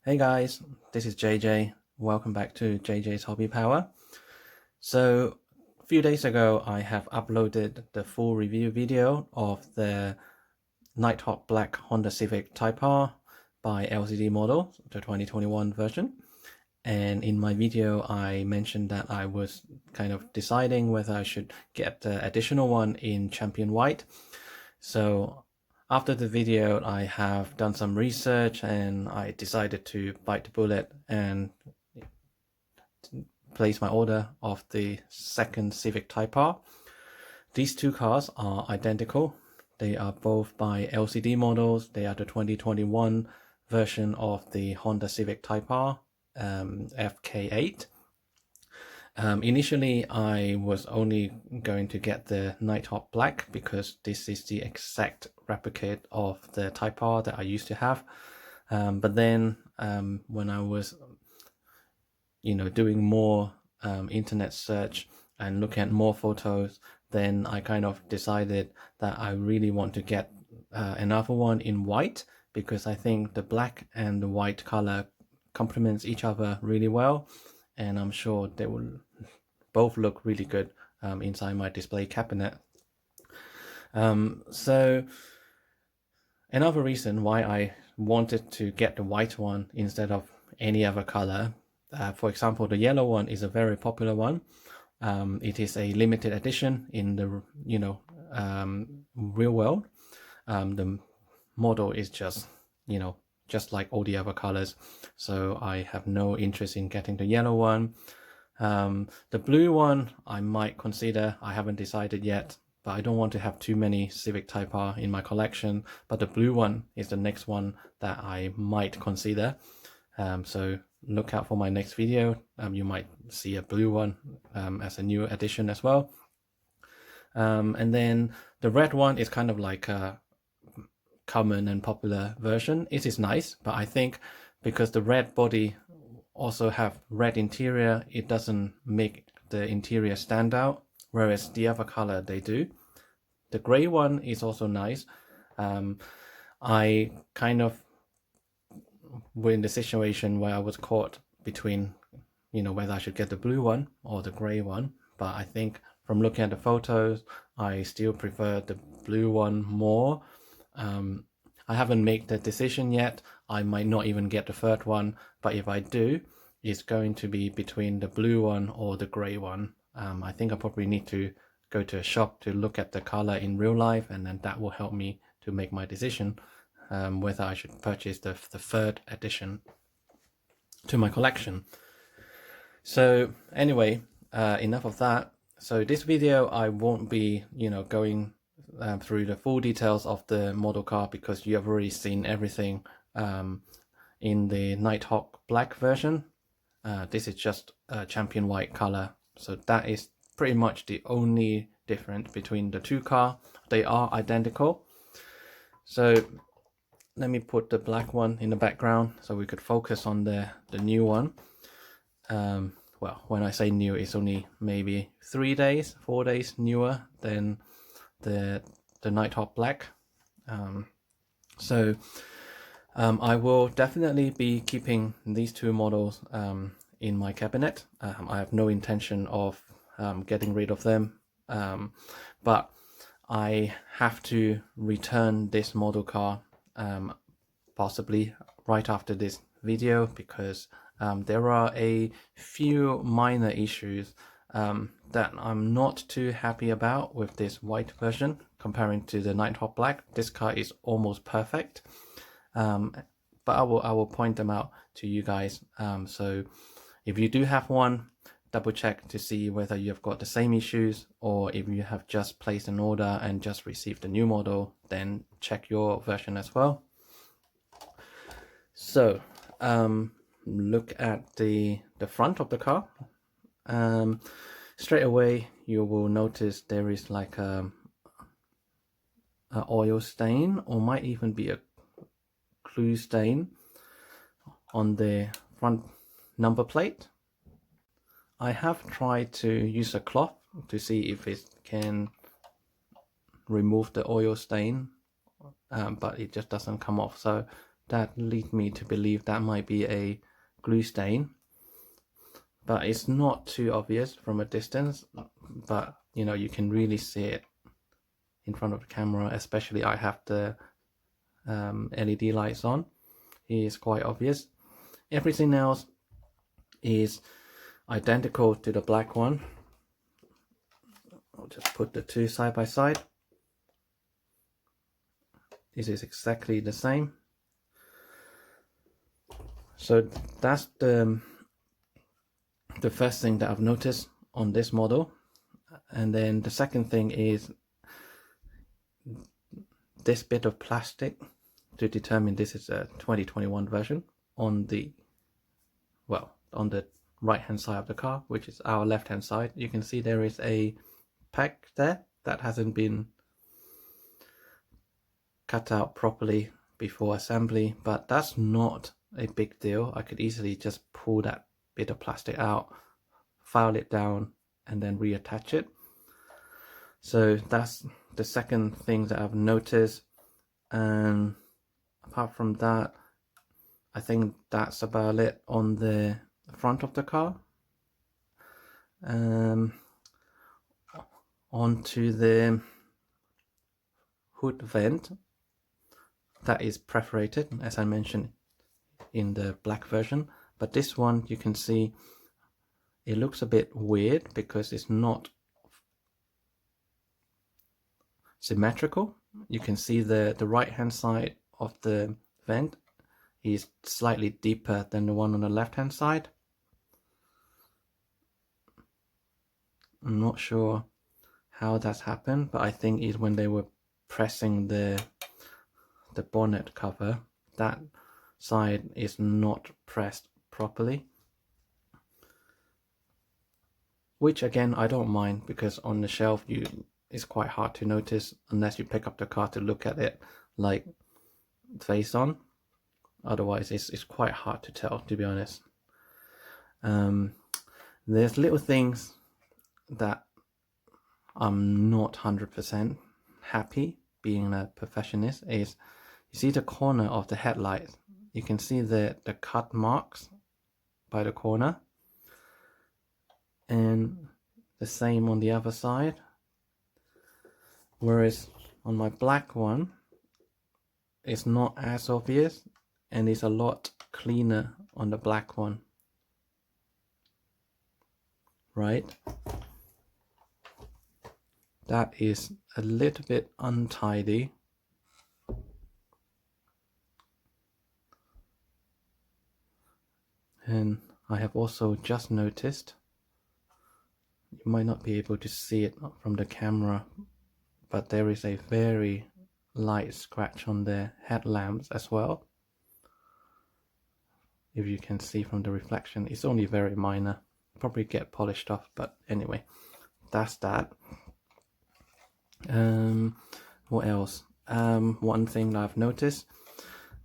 Hey guys, this is JJ. Welcome back to JJ's Hobby Power. So a few days ago I have uploaded the full review video of the Nighthawk Black Honda Civic Type R by LCD model, the 2021 version. And in my video I mentioned that I was kind of deciding whether I should get the additional one in Champion White. So after the video, I have done some research and I decided to bite the bullet and place my order of the second Civic Type R. These two cars are identical. They are both by LCD models. They are the 2021 version of the Honda Civic Type R FK8. Initially, I was only going to get the Nighthawk Black because this is the exact replicate of the Type R that I used to have. But then when I was, doing more internet search and looking at more photos, then I kind of decided that I really want to get another one in white because I think the black and the white color complements each other really well, and I'm sure they will both look really good inside my display cabinet. So another reason why I wanted to get the white one instead of any other color, for example, the yellow one is a very popular one. It is a limited edition in the real world. The model is just like all the other colors, so I have no interest in getting the yellow one. The blue one I might consider. I haven't decided yet, but I don't want to have too many Civic Type R in my collection. But the blue one is the next one that I might consider. So look out for my next video. You might see a blue one as a new addition as well. And then the red one is kind of like a common and popular version. It is nice, but I think because the red body also have red interior, it doesn't make the interior stand out, whereas the other color they do. The gray one is also nice. I kind of were in the situation where I was caught between whether I should get the blue one or the gray one, but I think from looking at the photos I still prefer the blue one more. I haven't made the decision yet. I might not even get the third one, but if I do, it's going to be between the blue one or the gray one. I think I probably need to go to a shop to look at the color in real life, and then that will help me to make my decision whether I should purchase the third edition to my collection. So anyway, enough of that. So this video I won't be going through the full details of the model car because you have already seen everything in the Nighthawk Black version. This is just a Champion White color, so that is pretty much the only difference between the two cars. They are identical. So let me put the black one in the background so we could focus on the new one. Well, when I say new, it's only maybe 4 days newer than the Nighthawk Black. I will definitely be keeping these two models in my cabinet. I have no intention of getting rid of them, but I have to return this model car possibly right after this video because there are a few minor issues that I'm not too happy about with this white version comparing to the Nighthawk Black. This car is almost perfect, but I will point them out to you guys. So if you do have one, double check to see whether you've got the same issues, or if you have just placed an order and just received the new model, then check your version as well. So look at the front of the car. Straight away you will notice there is like a oil stain, or might even be a glue stain on the front number plate. I have tried to use a cloth to see if it can remove the oil stain, but it just doesn't come off. So that lead me to believe that might be a glue stain, but it's not too obvious from a distance. But you know, you can really see it in front of the camera, especially I have the LED lights on. It is quite obvious. Everything else is identical to the black one. I'll just put the two side by side. This is exactly the same. So that's the first thing that I've noticed on this model. And then the second thing is this bit of plastic to determine this is a 2021 version on the, well, on the right hand side of the car, which is our left hand side. You can see there is a pack there that hasn't been cut out properly before assembly, but that's not a big deal. I could easily just pull that bit of plastic out, file it down, and then reattach it. So that's the second thing that I've noticed. And apart from that, I think that's about it on the front of the car. Onto the hood vent that is perforated, as I mentioned in the black version, but this one you can see it looks a bit weird because it's not symmetrical. You can see the right hand side of the vent is slightly deeper than the one on the left hand side. I'm not sure how that's happened, but I think it's when they were pressing the bonnet cover, that side is not pressed properly, which again I don't mind, because on the shelf it's quite hard to notice unless you pick up the car to look at it like face on. Otherwise it's quite hard to tell, to be honest. There's little things that I'm not 100% happy, being a perfectionist, is you see the corner of the headlight, you can see the cut marks by the corner, and the same on the other side. Whereas on my black one, it's not as obvious and it's a lot cleaner on the black one, right? That is a little bit untidy. And I have also just noticed, you might not be able to see it from the camera, but there is a very light scratch on the headlamps as well. If you can see from the reflection, it's only very minor, probably get polished off, but anyway, that's that. What else? One thing that I've noticed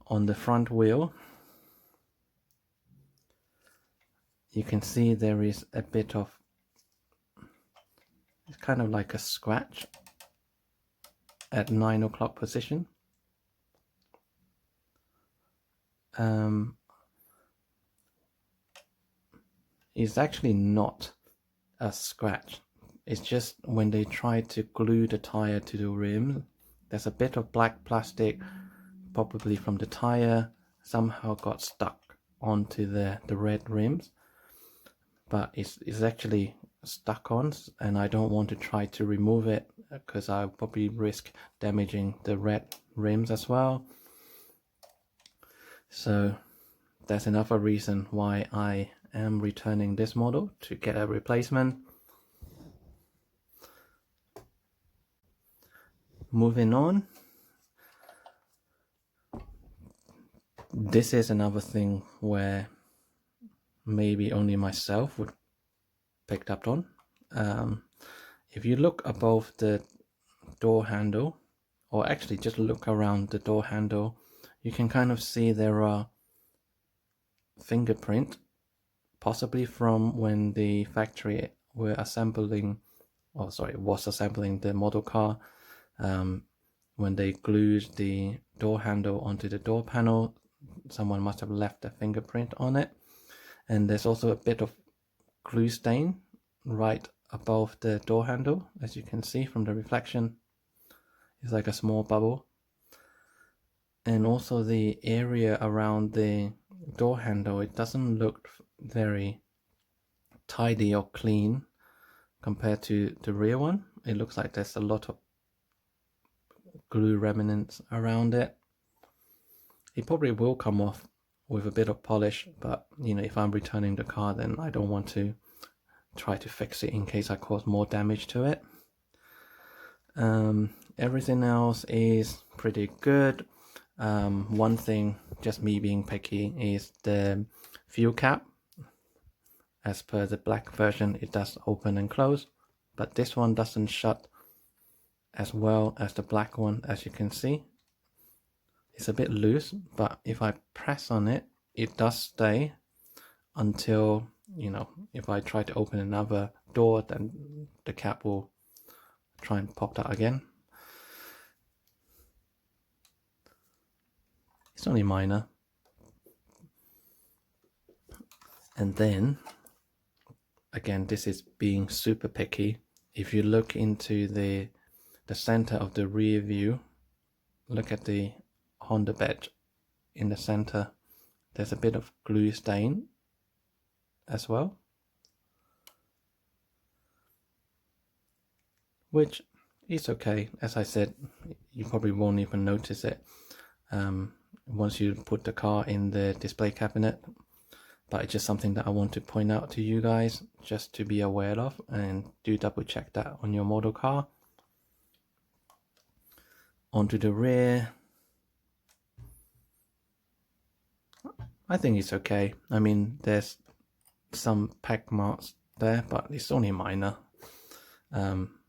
on the front wheel, you can see there is a bit of, it's kind of like a scratch at 9 o'clock position. It's actually not a scratch. It's just when they try to glue the tire to the rim, there's a bit of black plastic, probably from the tire, somehow got stuck onto the red rims. But it's actually stuck on, and I don't want to try to remove it because I'll probably risk damaging the red rims as well. So that's another reason why I am returning this model to get a replacement. Moving on, this is another thing where maybe only myself would picked up on. If you look above the door handle, or actually just look around the door handle, you can kind of see there are fingerprint, possibly from when the factory was assembling the model car, when they glued the door handle onto the door panel. someone must have left a fingerprint on it. And there's also a bit of glue stain right above the door handle, as you can see from the reflection. It's like a small bubble. And also the area around the door handle, it doesn't look very tidy or clean compared to the rear one. It looks like there's a lot of glue remnants around it. It probably will come off with a bit of polish, but you know, if I'm returning the car, then I don't want to try to fix it in case I cause more damage to it. Everything else is pretty good. One thing, just me being picky, is the fuel cap. As per the black version, it does open and close, but this one doesn't shut as well as the black one. As you can see, it's a bit loose, but if I press on it, it does stay until, you know, if I try to open another door, then the cap will try and pop that again. It's only minor. And then again, this is being super picky. If you look into the center of the rear view, look at the Honda badge in the center. There's a bit of glue stain as well, which is okay. As I said, you probably won't even notice it once you put the car in the display cabinet, but it's just something that I want to point out to you guys, just to be aware of, and do double check that on your model car. Onto the rear, I think it's okay. I mean, there's some pack marks there, but it's only minor.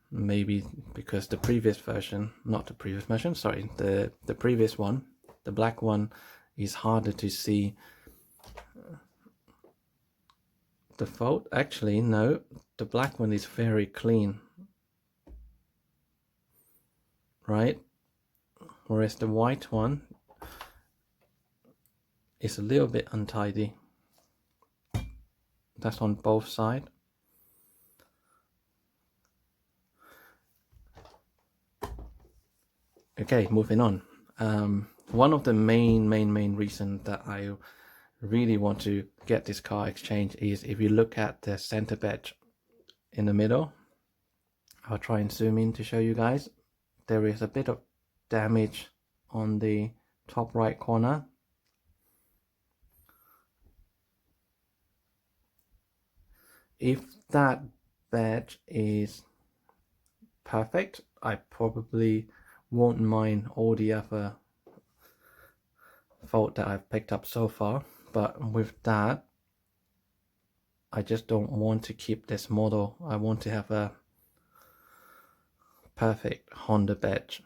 Maybe because the previous version, not the previous version, sorry, the previous one, the black one, is harder to see the fault. Actually, no, the black one is very clean, right? Whereas the white one is a little bit untidy. That's on both sides. Okay, moving on. One of the main reasons that I really want to get this car exchanged is if you look at the center badge in the middle. I'll try and zoom in to show you guys. There is a bit of damage on the top right corner. If that badge is perfect, I probably won't mind all the other fault that I've picked up so far, but with that, I just don't want to keep this model. I want to have a perfect Honda badge.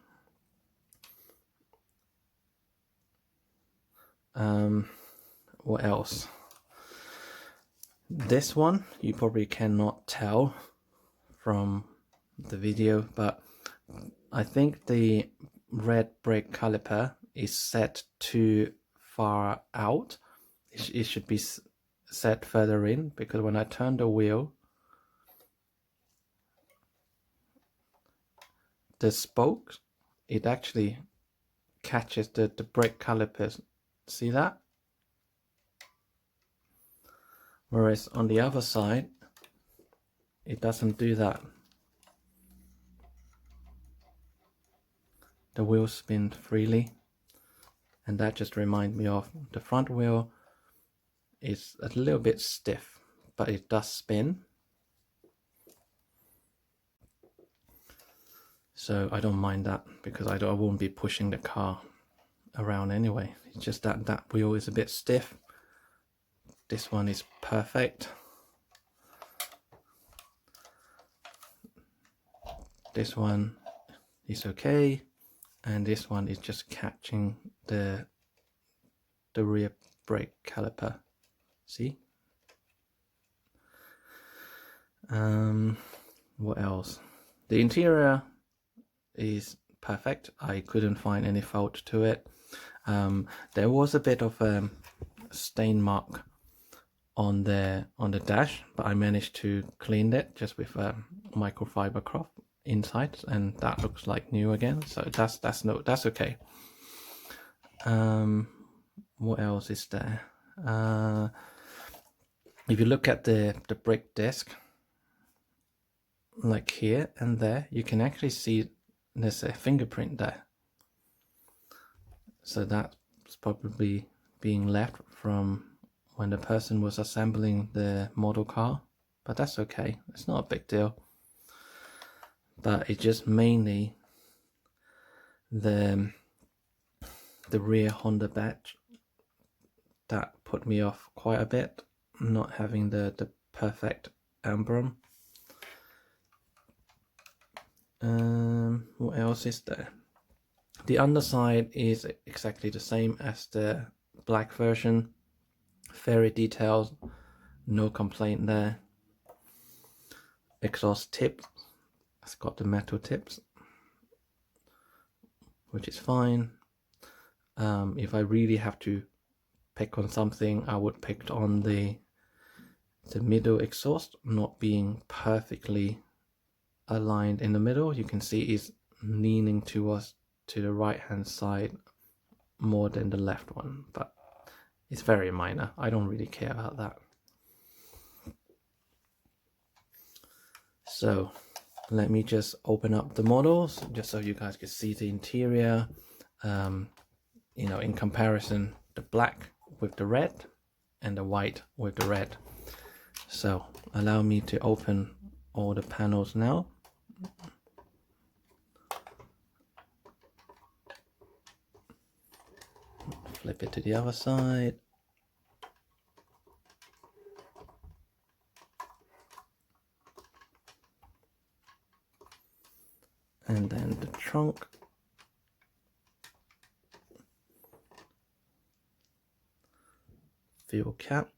What else? This one you probably cannot tell from the video, but I think the red brake caliper is set too far out. It should be set further in, because when I turn the wheel, the spokes, it actually catches the brake calipers. See that? Whereas on the other side, it doesn't do that. The wheels spin freely, and that just reminds me of the front wheel is a little bit stiff, but it does spin. So I don't mind that, because I won't be pushing the car around anyway. It's just that that wheel is a bit stiff. This one is perfect. This one is okay, and this one is just catching the rear brake caliper. See? What else? The interior is perfect. I couldn't find any fault to it. There was a bit of a stain mark on the dash, but I managed to clean it just with a microfiber cloth inside, and that looks like new again. So that's okay. What else is there? If you look at the brake disc, like here and there, you can actually see there's a fingerprint there. So that's probably being left from when the person was assembling the model car, but that's okay. It's not a big deal. But it's just mainly the rear Honda badge that put me off quite a bit, not having the perfect emblem. What else is there? The underside is exactly the same as the black version. Very detailed, no complaint there. Exhaust tip, it's got the metal tips, which is fine. If I really have to pick on something, I would pick on the middle exhaust not being perfectly aligned in the middle. You can see it's leaning towards to the right hand side more than the left one, but it's very minor. I don't really care about that. So let me just open up the models just so you guys can see the interior. You know, in comparison, the black with the red and the white with the red. So allow me to open all the panels now. Flip it to the other side. And then the trunk. Fuel cap.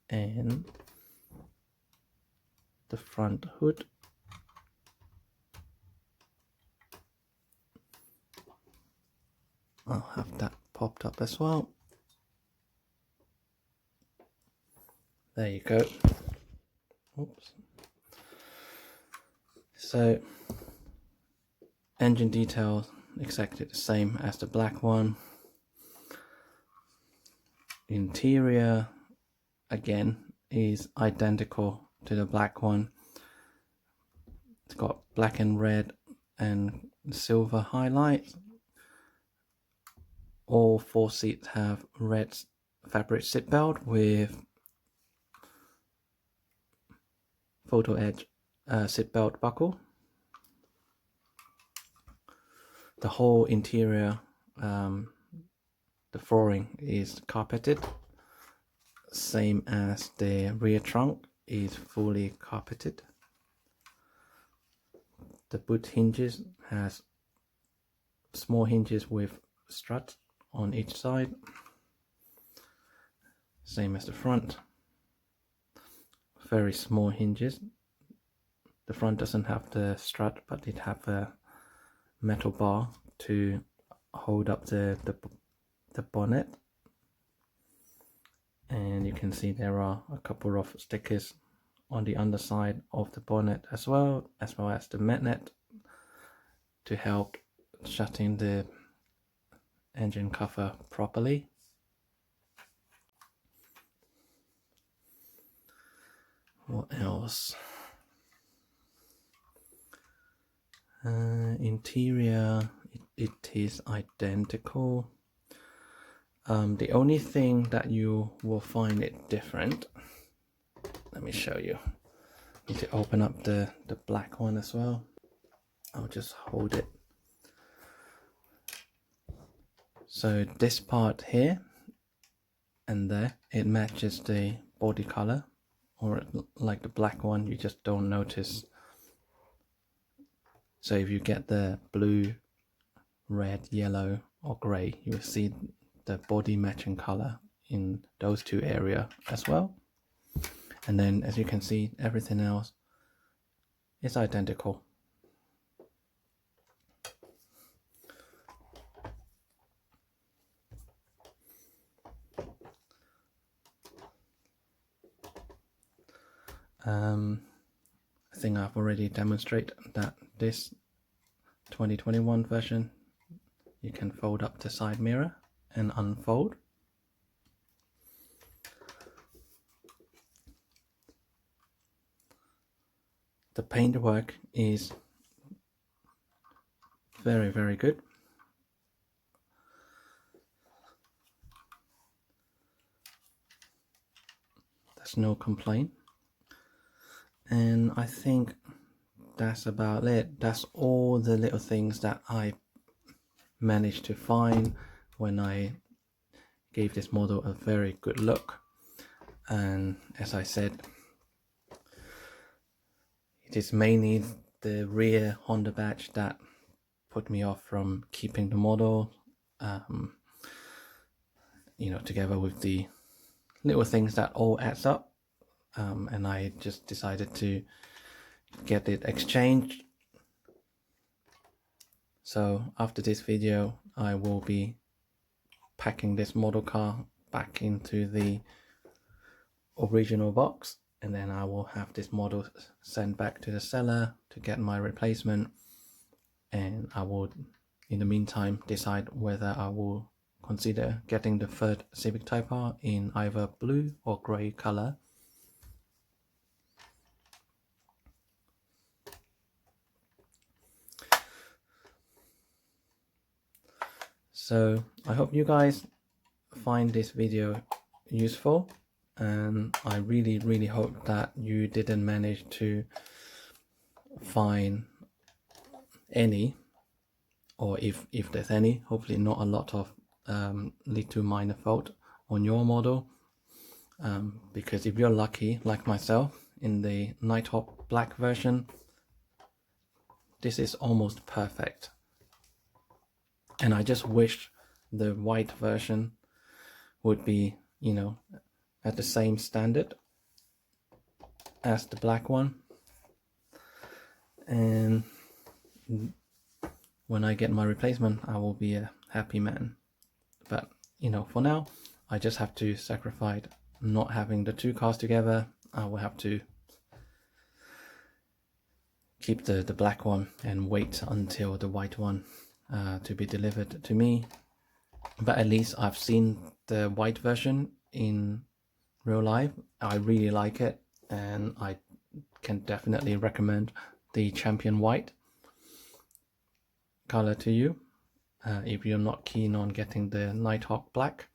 And the front hood. I'll have that popped up as well. There you go. Oops. So engine detail exactly the same as the black one. Interior again is identical to the black one. It's got black and red and silver highlights. All 4 seats have red fabric seatbelt with photo edge seatbelt buckle. The whole interior, the flooring is carpeted, same as the rear trunk is fully carpeted. The boot hinges has small hinges with struts on each side, same as the front. Very small hinges. The front doesn't have the strut, but it have a metal bar to hold up the bonnet. And you can see there are a couple of stickers on the underside of the bonnet as well as the magnet to help shutting the engine cover properly. What else? Interior, it is identical. The only thing that you will find it different, let me show you. Need to open up the black one as well. I'll just hold it. So this part here and there, it matches the body color, or like the black one, you just don't notice. So if you get the blue, red, yellow or gray, you will see the body matching color in those 2 areas as well. And then as you can see, everything else is identical. I think I've already demonstrated that this 2021 version, you can fold up the side mirror and unfold. The paintwork is very, very good. There's no complaint. And I think that's about it. That's all the little things that I managed to find when I gave this model a very good look. And as I said, it is mainly the rear Honda badge that put me off from keeping the model, you know, together with the little things that all adds up. And I just decided to get it exchanged. So after this video, I will be packing this model car back into the original box, and then I will have this model sent back to the seller to get my replacement. And I will, in the meantime, decide whether I will consider getting the third Civic Type R in either blue or grey color. So I hope you guys find this video useful, and I really hope that you didn't manage to find any, or if there's any, hopefully not a lot of little minor fault on your model, because if you're lucky like myself in the Nighthawk black version, this is almost perfect. And I just wish the white version would be, you know, at the same standard as the black one. And when I get my replacement, I will be a happy man. But, you know, for now, I just have to sacrifice not having the two cars together. I will have to keep the black one and wait until the white one to be delivered to me. But at least I've seen the white version in real life. I really like it, and I can definitely recommend the Champion White color to you if you're not keen on getting the Nighthawk black.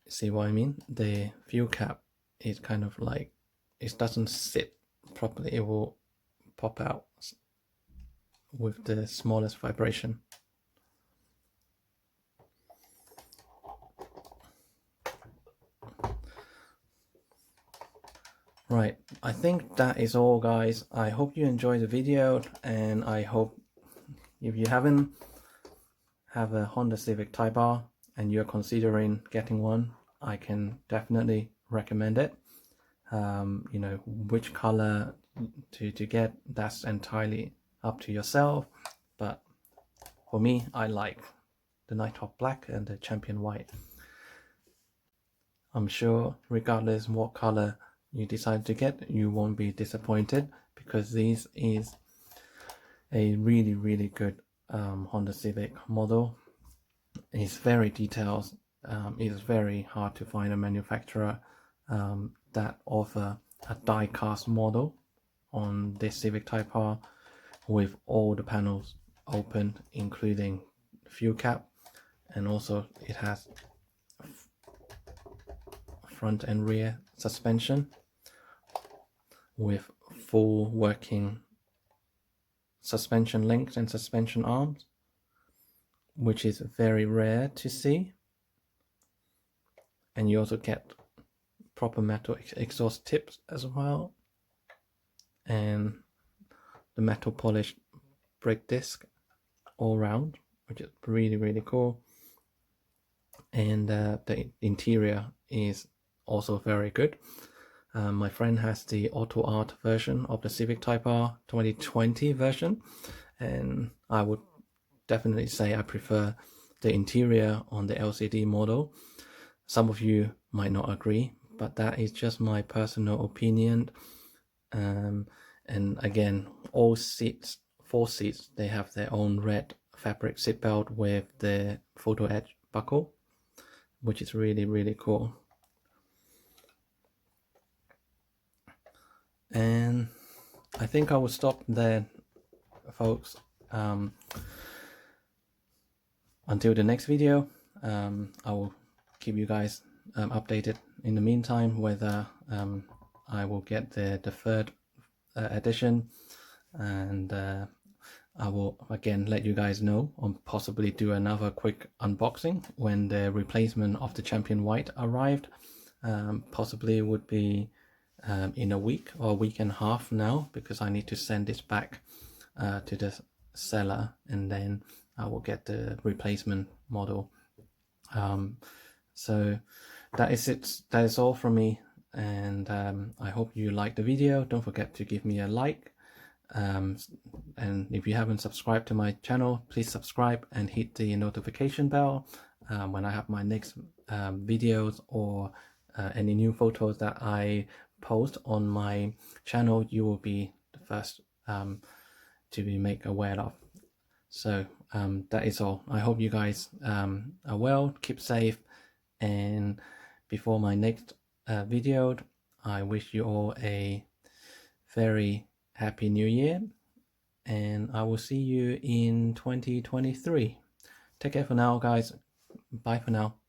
See what I mean? The fuel cap is kind of like, it doesn't sit properly. It will pop out with the smallest vibration. Right, I think that is all, guys. I hope you enjoyed the video, and I hope if you haven't have a Honda Civic Type R and you're considering getting one, I can definitely recommend it. You know, which color to get, that's entirely up to yourself, but for me, I like the Nighthawk black and the Champion White. I'm sure regardless what color you decide to get, you won't be disappointed, because this is a really good Honda Civic model. It's very detailed. It's very hard to find a manufacturer that offer a die-cast model on this Civic Type R with all the panels open, including fuel cap, and also it has front and rear suspension with full working suspension links and suspension arms, which is very rare to see. And you also get proper metal exhaust tips as well, and the metal polished brake disc all round, which is really cool. And the interior is also very good. My friend has the Auto Art version of the Civic Type R 2020 version, and I would definitely say I prefer the interior on the LCD model. Some of you might not agree, but that is just my personal opinion. And again, all seats, 4 seats, they have their own red fabric seat belt with the photo edge buckle, which is really, really cool. And I think I will stop there, folks. Until the next video, I will keep you guys updated in the meantime whether I will get the third edition, and I will again let you guys know, or possibly do another quick unboxing when the replacement of the Champion White arrived. Possibly would be in a week or a week and a half now, because I need to send this back to the seller, and then I will get the replacement model. So that is it. That is all from me, and I hope you liked the video. Don't forget to give me a like, and if you haven't subscribed to my channel, please subscribe and hit the notification bell. When I have my next videos or any new photos that I post on my channel, you will be the first to be made aware of. So that is all. I hope you guys are well, keep safe, and before my next video, I wish you all a very happy new year, and I will see you in 2023. Take care for now, guys. Bye for now.